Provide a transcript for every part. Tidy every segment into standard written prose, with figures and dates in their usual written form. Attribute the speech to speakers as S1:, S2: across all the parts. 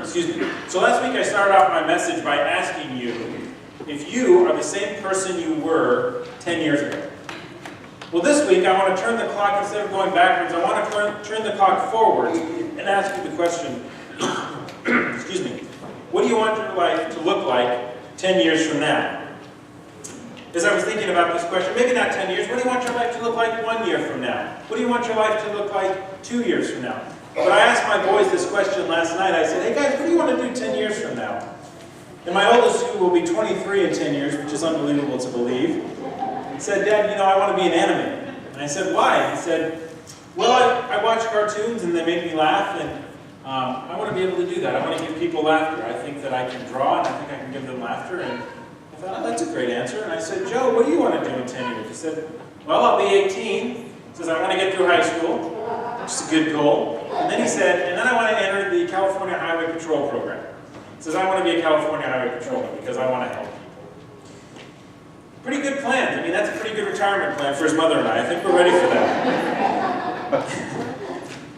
S1: Excuse me. So last week I started off my message by asking you if you are the same person you were 10 years ago. Well, this week I want to turn the clock, instead of going backwards, I want to turn the clock forwards and ask you the question, excuse me, what do you want your life to look like 10 years from now? As I was thinking about this question, maybe not 10 years, what do you want your life to look like 1 year from now? What do you want your life to look like 2 years from now? But I asked my boys this question last night. I said, hey guys, what do you want to do 10 years from now? And my oldest, who will be 23 in 10 years, which is unbelievable to believe, said, Dad, I want to be an animator. And I said, why? He said, well, I watch cartoons and they make me laugh, and I want to be able to do that. I want to give people laughter. I think that I can draw, and I think I can give them laughter. And I thought, oh, that's a great answer. And I said, Joe, what do you want to do in 10 years? He said, well, I'll be 18. He says, I want to get through high school, which is a good goal. And then he said, and then I want to enter the California Highway Patrol program. He says, I want to be a California Highway Patrolman because I want to help people. Pretty good plans. I mean, that's a pretty good retirement plan for his mother and I. I think we're ready for that.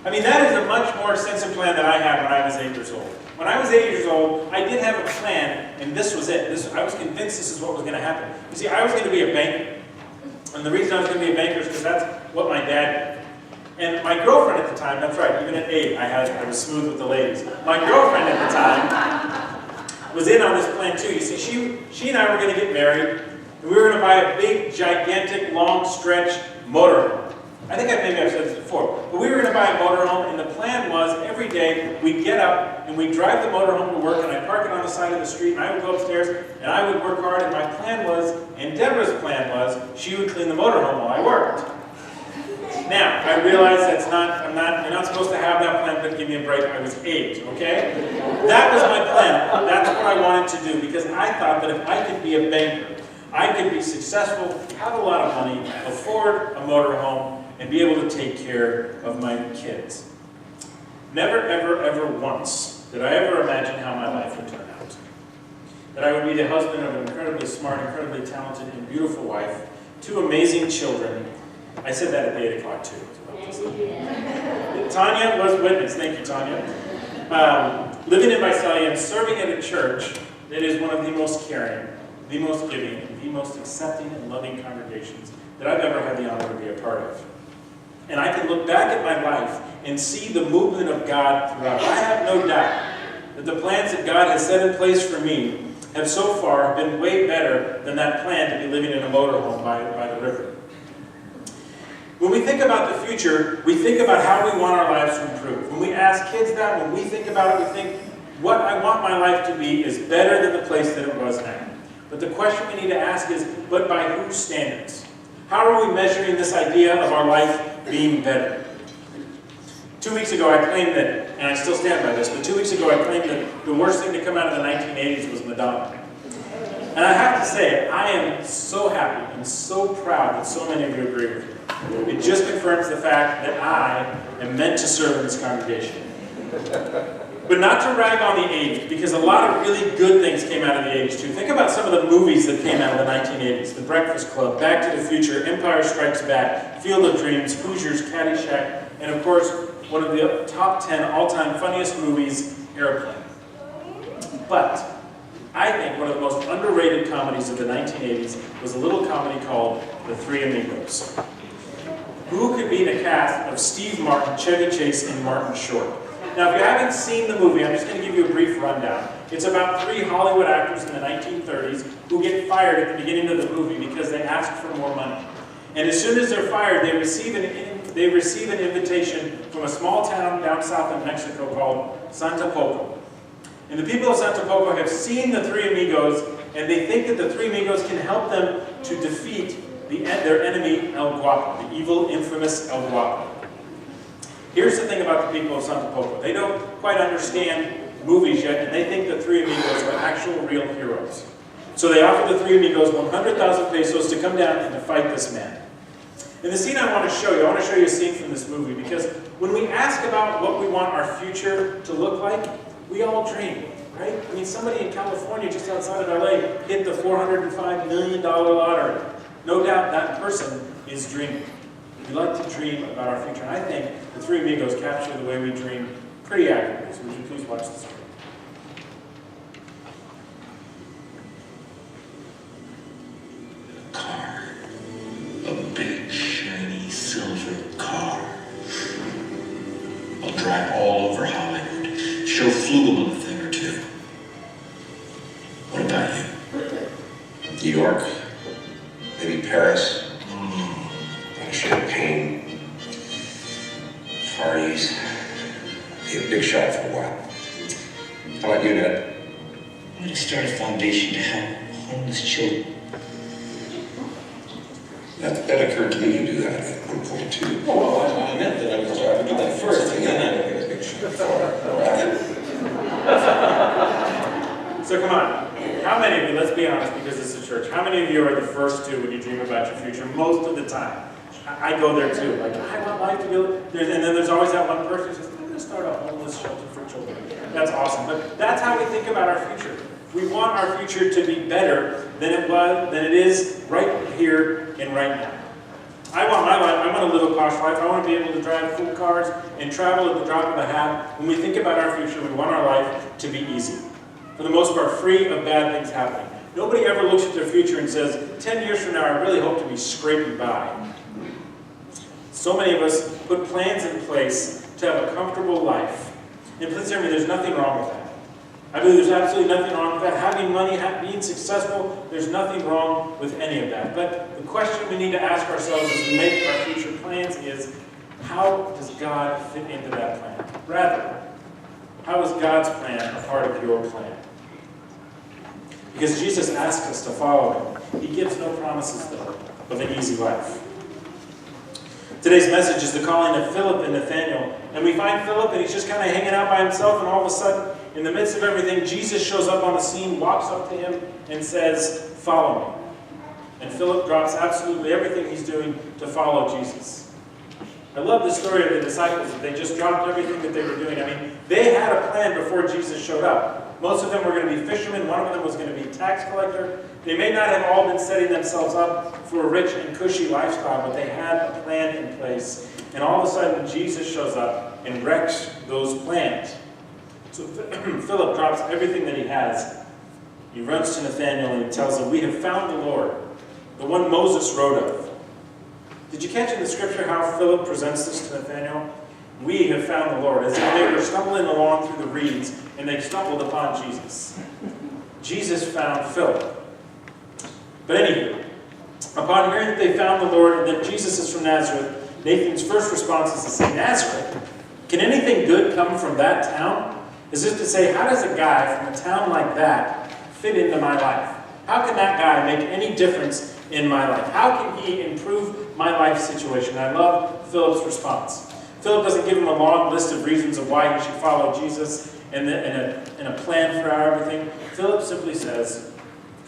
S1: I mean, that is a much more extensive plan than I had when I was 8 years old. When I was 8 years old, I did have a plan, and this was it. I was convinced this is what was going to happen. You see, I was going to be a banker. And the reason I was going to be a banker is because that's what my dad did. And my girlfriend at the time, that's right, even at 8, I was smooth with the ladies. My girlfriend at the time was in on this plan too. You see, she and I were going to get married, and we were going to buy a big, gigantic, long stretch motorhome. I think maybe I've said this before, but we were going to buy a motorhome, and the plan was every day we'd get up and we'd drive the motorhome to work, and I'd park it on the side of the street, and I would go upstairs and I would work hard, and my plan was, and Deborah's plan was, she would clean the motorhome while I worked. Now, I realize you're not supposed to have that plan, but give me a break. I was 8, okay? That was my plan. That's what I wanted to do, because I thought that if I could be a banker, I could be successful, have a lot of money, afford a motorhome, and be able to take care of my kids. Never, ever, ever once did I ever imagine how my life would turn out. That I would be the husband of an incredibly smart, incredibly talented, and beautiful wife, 2 amazing children. I said that at the 8 o'clock too. Tanya was witness. Thank you, Tanya. Living in Visalia and serving at a church that is one of the most caring, the most giving, the most accepting and loving congregations that I've ever had the honor to be a part of. And I can look back at my life and see the movement of God throughout. I have no doubt that the plans that God has set in place for me have so far been way better than that plan to be living in a motorhome by the river. When we think about the future, we think about how we want our lives to improve. When we ask kids that, when we think about it, we think, what I want my life to be is better than the place that it was now. But the question we need to ask is, but by whose standards? How are we measuring this idea of our life being better? 2 weeks ago I claimed that, and I still stand by this, but 2 weeks ago I claimed that the worst thing to come out of the 1980s was Madonna. And I have to say, I am so happy and so proud that so many of you agree with me. It just confirms the fact that I am meant to serve in this congregation. But not to rag on the 80s, because a lot of really good things came out of the 80s too. Think about some of the movies that came out of the 1980s. The Breakfast Club, Back to the Future, Empire Strikes Back, Field of Dreams, Hoosiers, Caddyshack, and of course, one of the top 10 all-time funniest movies, Airplane. But I think one of the most underrated comedies of the 1980s was a little comedy called The Three Amigos. Who could be the cast of Steve Martin, Chevy Chase, and Martin Short? Now, if you haven't seen the movie, I'm just going to give you a brief rundown. It's about 3 Hollywood actors in the 1930s who get fired at the beginning of the movie because they ask for more money. And as soon as they're fired, they receive an invitation from a small town down south in Mexico called Santa Poco. And the people of Santa Poco have seen the Three Amigos, and they think that the Three Amigos can help them to defeat their enemy, El Guapo, the evil, infamous El Guapo. Here's the thing about the people of Santa Poco. They don't quite understand movies yet, and they think the Three Amigos are actual real heroes. So they offer the Three Amigos 100,000 pesos to come down and to fight this man. And the scene I want to show you a scene from this movie, because when we ask about what we want our future to look like, we all dream, right? I mean, somebody in California just outside of LA hit the $405 million lottery. No doubt that person is dreaming. We like to dream about our future. And I think the Three Amigos capture the way we dream pretty accurately. So would you please watch this video?
S2: flugel of a thing or two. What about you? New York? Maybe Paris? Champagne. Parties. Be a big shot for a while. How about you, Ned?
S3: I'm going to start a foundation to help homeless children.
S2: That occurred to me to do that at one point, too.
S4: Oh, well, I meant that I was going to do that first, and then I would get a big shot.
S1: So come on. How many of you, let's be honest because it's a church, how many of you are the first to when you dream about your future? Most of the time. I go there too. Like, I want life to be, and then there's always that one person who says, I'm going to start a homeless shelter for children. That's awesome. But that's how we think about our future. We want our future to be better than it is right here and right now. I want my life, I want to live a posh life. I want to be able to drive full cars and travel at the drop of a hat. When we think about our future, we want our life to be easy. For the most part, free of bad things happening. Nobody ever looks at their future and says, 10 years from now, I really hope to be scraping by. So many of us put plans in place to have a comfortable life. And please hear me, there's nothing wrong with that. I believe there's absolutely nothing wrong with that. Having money, being successful, there's nothing wrong with any of that. But the question we need to ask ourselves as we make our future plans is, how does God fit into that plan? Rather, how is God's plan a part of your plan? Because Jesus asks us to follow him. He gives no promises, though, of an easy life. Today's message is the calling of Philip and Nathanael. And we find Philip, and he's just kind of hanging out by himself, and all of a sudden, in the midst of everything, Jesus shows up on the scene, walks up to him, and says, follow me. And Philip drops absolutely everything he's doing to follow Jesus. I love the story of the disciples. They just dropped everything that they were doing. I mean, they had a plan before Jesus showed up. Most of them were going to be fishermen. One of them was going to be a tax collector. They may not have all been setting themselves up for a rich and cushy lifestyle, but they had a plan in place. And all of a sudden, Jesus shows up and wrecks those plans. So Philip drops everything that he has. He runs to Nathanael and he tells him, we have found the Lord, the one Moses wrote of. Did you catch in the scripture how Philip presents this to Nathanael? We have found the Lord. As if they were stumbling along through the reeds and they stumbled upon Jesus. Jesus found Philip. But anyway, upon hearing that they found the Lord and that Jesus is from Nazareth, Nathan's first response is to say, Nazareth? Can anything good come from that town? As if to say, how does a guy from a town like that fit into my life? How can that guy make any difference in my life? How can he improve my life situation? I love Philip's response. Philip doesn't give him a long list of reasons of why he should follow Jesus and a plan for everything. Philip simply says,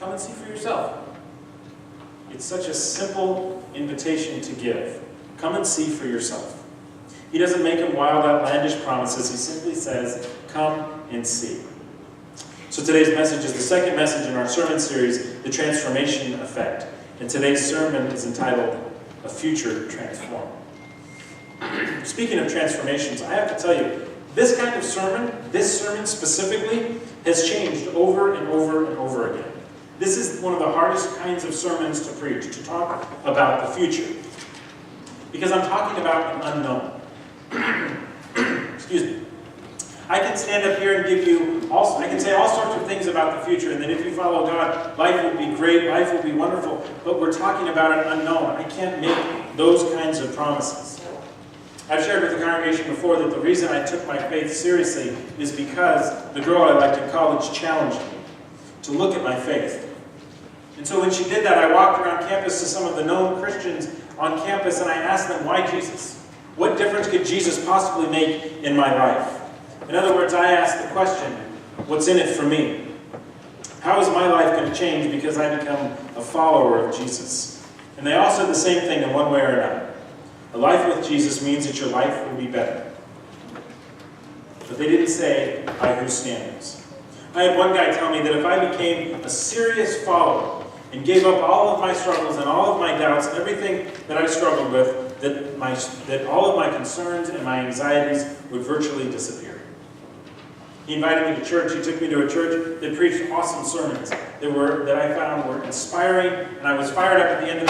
S1: come and see for yourself. It's such a simple invitation to give. Come and see for yourself. He doesn't make him wild, outlandish promises. He simply says, come and see. So today's message is the second message in our sermon series, The Transformation Effect. And today's sermon is entitled, A Future Transformed. Speaking of transformations, I have to tell you, this kind of sermon, this sermon specifically, has changed over and over and over again. This is one of the hardest kinds of sermons to preach, to talk about the future. Because I'm talking about an unknown. Excuse me. I can stand up here and I can say all sorts of things about the future, and that if you follow God, life will be great, life will be wonderful, but we're talking about an unknown. I can't make those kinds of promises. I've shared with the congregation before that the reason I took my faith seriously is because the girl I liked in college challenged me to look at my faith. And so when she did that, I walked around campus to some of the known Christians on campus, and I asked them, why Jesus? What difference could Jesus possibly make in my life? In other words, I asked the question, what's in it for me? How is my life going to change because I become a follower of Jesus? And they all said the same thing in one way or another. A life with Jesus means that your life will be better. But they didn't say, by whose standards. I had one guy tell me that if I became a serious follower and gave up all of my struggles and all of my doubts and everything that I struggled with, that all of my concerns and my anxieties would virtually disappear. He invited me to church. He took me to a church that preached awesome sermons that I found were inspiring, and I was fired up at the end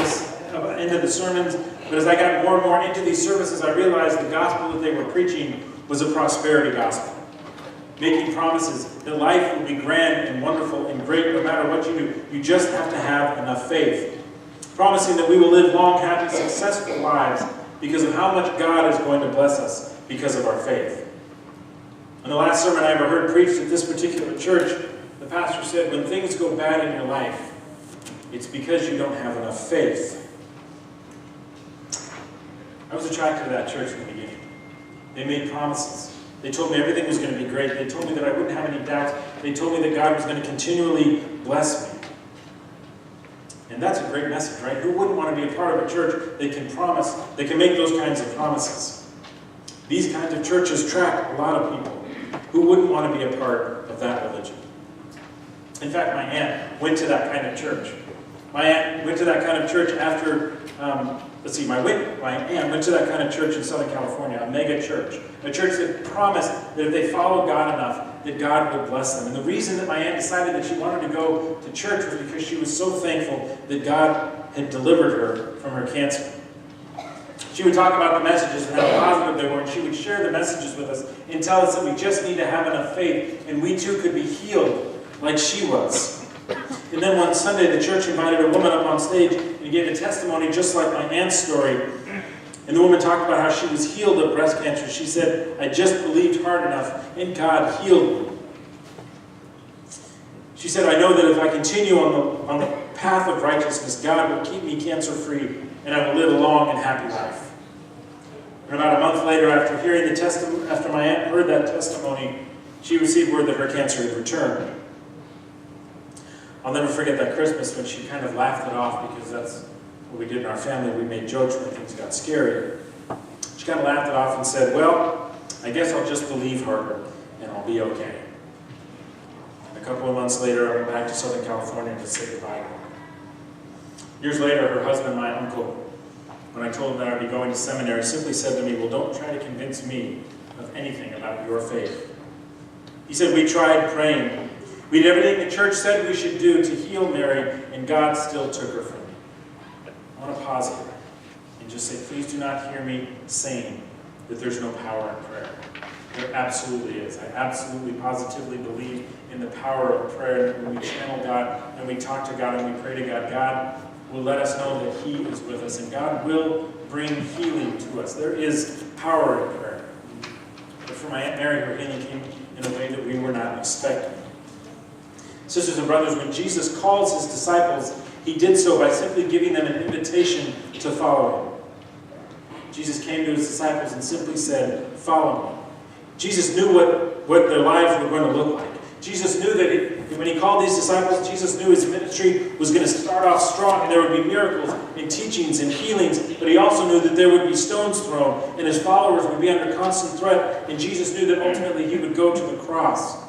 S1: of the sermons. But as I got more and more into these services, I realized the gospel that they were preaching was a prosperity gospel. making promises that life will be grand and wonderful and great no matter what you do. You just have to have enough faith. Promising that we will live long, happy, successful lives because of how much God is going to bless us because of our faith. In the last sermon I ever heard preached at this particular church, the pastor said, when things go bad in your life, it's because you don't have enough faith. I was attracted to that church in the beginning. They made promises. They told me everything was going to be great. They told me that I wouldn't have any doubts. They told me that God was going to continually bless me. And that's a great message, right? Who wouldn't want to be a part of a church that can promise, that can make those kinds of promises? These kinds of churches attract a lot of people. Who wouldn't want to be a part of that religion? In fact, my aunt went to that kind of church. My aunt went to that kind of church after, my aunt went to that kind of church in Southern California, a mega church. A church that promised that if they followed God enough, that God would bless them. And the reason that my aunt decided that she wanted to go to church was because she was so thankful that God had delivered her from her cancer. She would talk about the messages and how positive they were, and she would share the messages with us and tell us that we just need to have enough faith, and we too could be healed like she was. And then one Sunday, the church invited a woman up on stage and gave a testimony just like my aunt's story. And the woman talked about how she was healed of breast cancer. She said, I just believed hard enough, and God healed me. She said, I know that if I continue on the path of righteousness, God will keep me cancer-free, and I will live a long and happy life. And about a month later, after hearing the testimony, after my aunt heard that testimony, she received word that her cancer had returned. I'll never forget that Christmas when she kind of laughed it off, because that's what we did in our family. We made jokes when things got scary. She kind of laughed it off and said, well, I guess I'll just believe her and I'll be okay. And a couple of months later, I went back to Southern California to say goodbye. Years later, her husband, my uncle, when I told him that I'd be going to seminary, simply said to me, well, don't try to convince me of anything about your faith. He said, we tried praying. We did everything the church said we should do to heal Mary, and God still took her from me. I want to pause here and just say, please do not hear me saying that there's no power in prayer. There absolutely is. I absolutely, positively believe in the power of prayer. When we channel God and we talk to God and we pray to God, God will let us know that He is with us, and God will bring healing to us. There is power in prayer. But for my Aunt Mary, her healing came in a way that we were not expecting. Sisters and brothers, when Jesus calls His disciples, He did so by simply giving them an invitation to follow Him. Jesus came to His disciples and simply said, follow me. Jesus knew what their lives were going to look like. Jesus knew that when He called these disciples, Jesus knew His ministry was going to start off strong, and there would be miracles and teachings and healings, but He also knew that there would be stones thrown, and His followers would be under constant threat, and Jesus knew that ultimately He would go to the cross.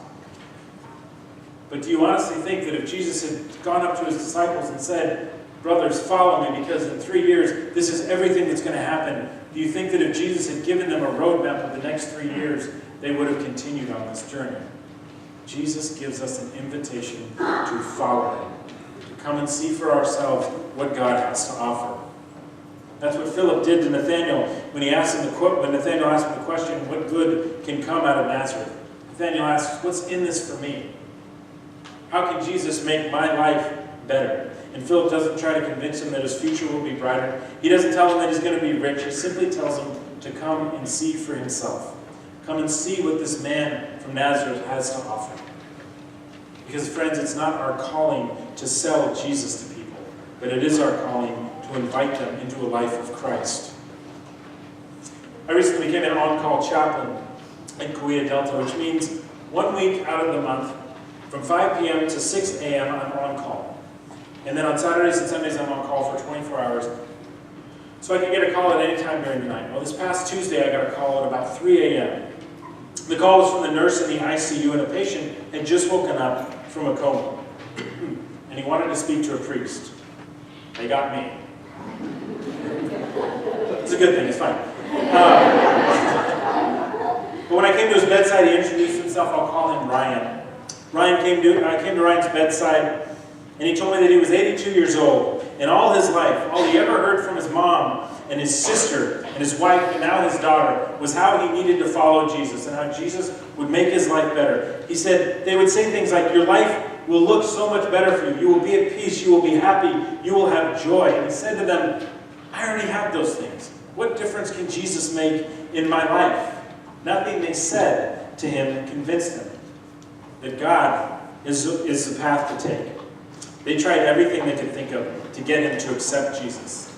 S1: But do you honestly think that if Jesus had gone up to His disciples and said, brothers, follow me, because in 3 years, this is everything that's going to happen, do you think that if Jesus had given them a roadmap of the next 3 years, they would have continued on this journey? Jesus gives us an invitation to follow Him, to come and see for ourselves what God has to offer. That's what Philip did to Nathanael when Nathanael asked him the question, what good can come out of Nazareth? Nathanael asks, what's in this for me? How can Jesus make my life better? And Philip doesn't try to convince him that his future will be brighter. He doesn't tell him that he's going to be rich. He simply tells him to come and see for himself. Come and see what this man from Nazareth has to offer. Because, friends, it's not our calling to sell Jesus to people, but it is our calling to invite them into a life of Christ. I recently became an on-call chaplain in Kauai Delta, which means 1 week out of the month, from 5 p.m. to 6 a.m., I'm on call. And then on Saturdays and Sundays, I'm on call for 24 hours. So I can get a call at any time during the night. Well, this past Tuesday, I got a call at about 3 a.m. The call was from the nurse in the ICU, and a patient had just woken up from a coma. And he wanted to speak to a priest. They got me. It's a good thing, it's fine. But when I came to his bedside, he introduced himself. I'll call him Ryan. I came to Ryan's bedside, and he told me that he was 82 years old, and all his life, all he ever heard from his mom and his sister and his wife, and now his daughter, was how he needed to follow Jesus and how Jesus would make his life better. He said, they would say things like, your life will look so much better for you. You will be at peace. You will be happy. You will have joy. And he said to them, I already have those things. What difference can Jesus make in my life? Nothing they said to him convinced them that God is the path to take. They tried everything they could think of to get him to accept Jesus.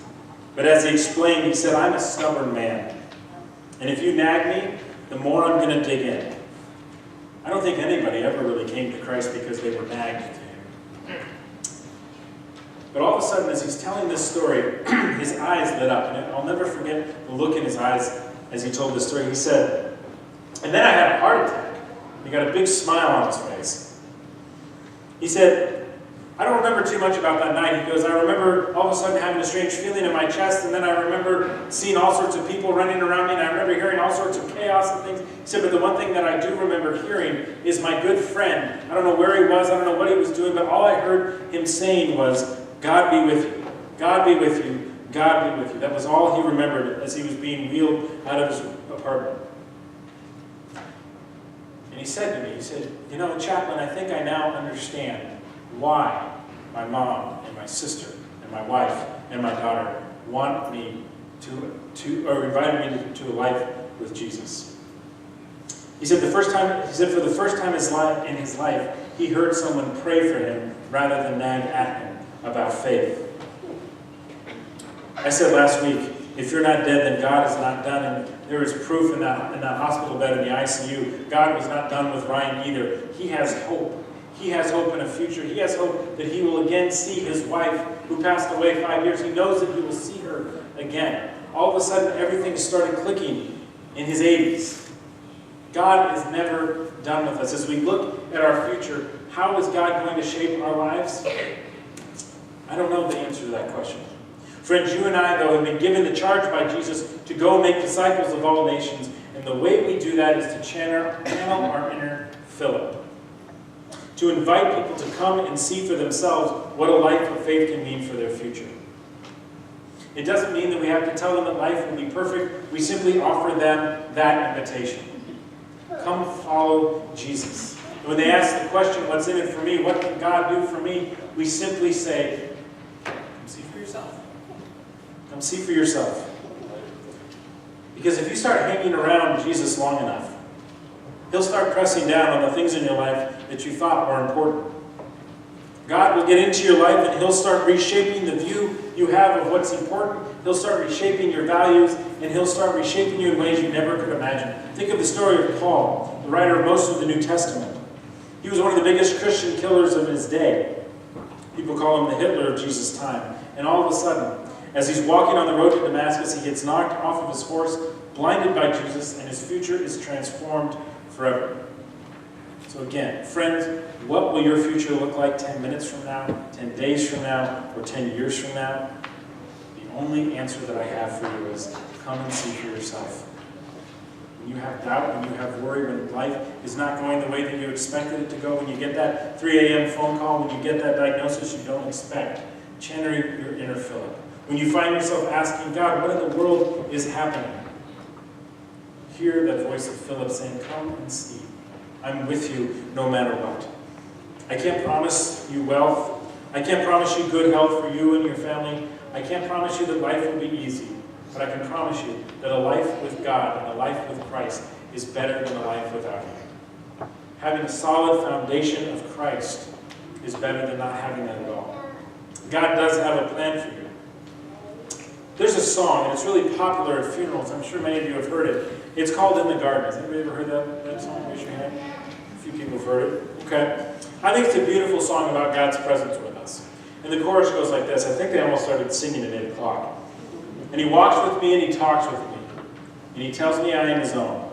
S1: But as he explained, he said, I'm a stubborn man. And if you nag me, the more I'm going to dig in. I don't think anybody ever really came to Christ because they were nagged to him. But all of a sudden, as he's telling this story, his eyes lit up. And I'll never forget the look in his eyes as he told this story. He said, and then I had a heart attack. He got a big smile on his face. He said, I don't remember too much about that night. He goes, I remember all of a sudden having a strange feeling in my chest, and then I remember seeing all sorts of people running around me, and I remember hearing all sorts of chaos and things. He said, but the one thing that I do remember hearing is my good friend. I don't know where he was, I don't know what he was doing, but all I heard him saying was, God be with you. God be with you. God be with you. That was all he remembered as he was being wheeled out of his apartment. And he said to me, he said, you know, Chaplain, I think I now understand why my mom and my sister and my wife and my daughter want me or invited me to a life with Jesus. He said for the first time in his life, he heard someone pray for him rather than nag at him about faith. I said last week, if you're not dead, then God is not done. And there is proof in that hospital bed in the ICU. God was not done with Ryan either. He has hope. He has hope in a future. He has hope that he will again see his wife who passed away 5 years. He knows that he will see her again. All of a sudden, everything started clicking in his 80s. God is never done with us. As we look at our future, how is God going to shape our lives? I don't know the answer to that question. Friends, you and I, though, have been given the charge by Jesus to go make disciples of all nations. And the way we do that is to channel our inner Philip. To invite people to come and see for themselves what a life of faith can mean for their future. It doesn't mean that we have to tell them that life will be perfect. We simply offer them that invitation. Come follow Jesus. And when they ask the question, what's in it for me? What can God do for me? We simply say, come see for yourself. Come see for yourself. Because if you start hanging around Jesus long enough, he'll start pressing down on the things in your life that you thought were important. God will get into your life and he'll start reshaping the view you have of what's important. He'll start reshaping your values and he'll start reshaping you in ways you never could imagine. Think of the story of Paul, the writer of most of the New Testament. He was one of the biggest Christian killers of his day. People call him the Hitler of Jesus' time. And all of a sudden, as he's walking on the road to Damascus, he gets knocked off of his horse, blinded by Jesus, and his future is transformed forever. So again, friends, what will your future look like 10 minutes from now, 10 days from now, or 10 years from now? The only answer that I have for you is come and see for yourself. When you have doubt, when you have worry, when life is not going the way that you expected it to go, when you get that 3 a.m. phone call, when you get that diagnosis you don't expect, channel your inner Philip. When you find yourself asking God, what in the world is happening? Hear that voice of Philip saying, come and see. I'm with you no matter what. I can't promise you wealth. I can't promise you good health for you and your family. I can't promise you that life will be easy. But I can promise you that a life with God and a life with Christ is better than a life without Him. Having a solid foundation of Christ is better than not having that at all. God does have a plan for you. There's a song, and it's really popular at funerals. I'm sure many of you have heard it. It's called In the Garden. Has anybody ever heard that song? Raise your hand. A few people have heard it. Okay. I think it's a beautiful song about God's presence with us. And the chorus goes like this. I think they almost started singing at 8 o'clock. And He walks with me and He talks with me. And He tells me I am His own.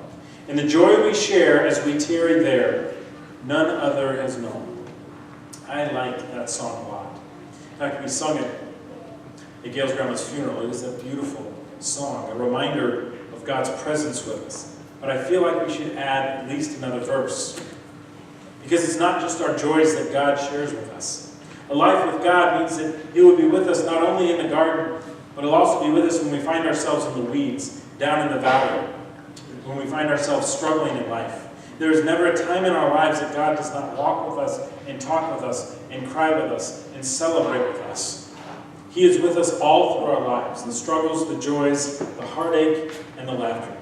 S1: And the joy we share as we tarry there, none other has known. I like that song a lot. In fact, we sung it at Gail's grandma's funeral. It was a beautiful song, a reminder of God's presence with us. But I feel like we should add at least another verse. Because it's not just our joys that God shares with us. A life with God means that He will be with us not only in the garden, but He'll also be with us when we find ourselves in the weeds. down in the valley, when we find ourselves struggling in life. There is never a time in our lives that God does not walk with us and talk with us and cry with us and celebrate with us. He is with us all through our lives, the struggles, the joys, the heartache, and the laughter.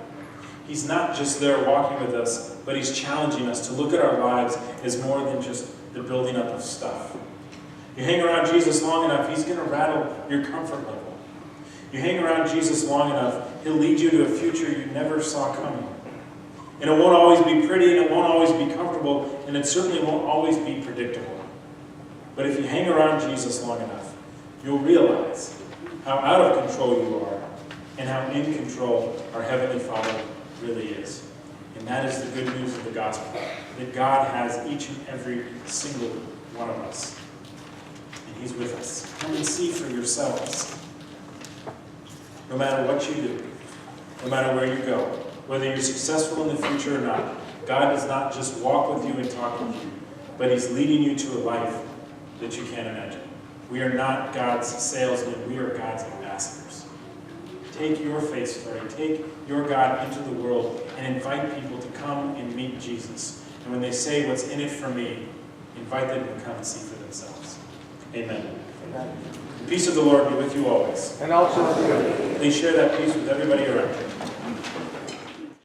S1: He's not just there walking with us, but he's challenging us to look at our lives as more than just the building up of stuff. You hang around Jesus long enough, he's going to rattle your comfort level. You hang around Jesus long enough, he'll lead you to a future you never saw coming. And it won't always be pretty, and it won't always be comfortable, and it certainly won't always be predictable. But if you hang around Jesus long enough, you'll realize how out of control you are and how in control our Heavenly Father really is. And that is the good news of the gospel, that God has each and every single one of us. And he's with us. Come and see for yourselves. No matter what you do, no matter where you go, whether you're successful in the future or not, God does not just walk with you and talk with you, but he's leading you to a life that you can't imagine. We are not God's salesmen, we are God's ambassadors. Take your faith story, take your God into the world and invite people to come and meet Jesus. And when they say, what's in it for me, invite them to come and see for themselves. Amen.
S5: Amen.
S1: The peace of the Lord be with you always.
S5: And also with you.
S1: Please share that peace with everybody around you.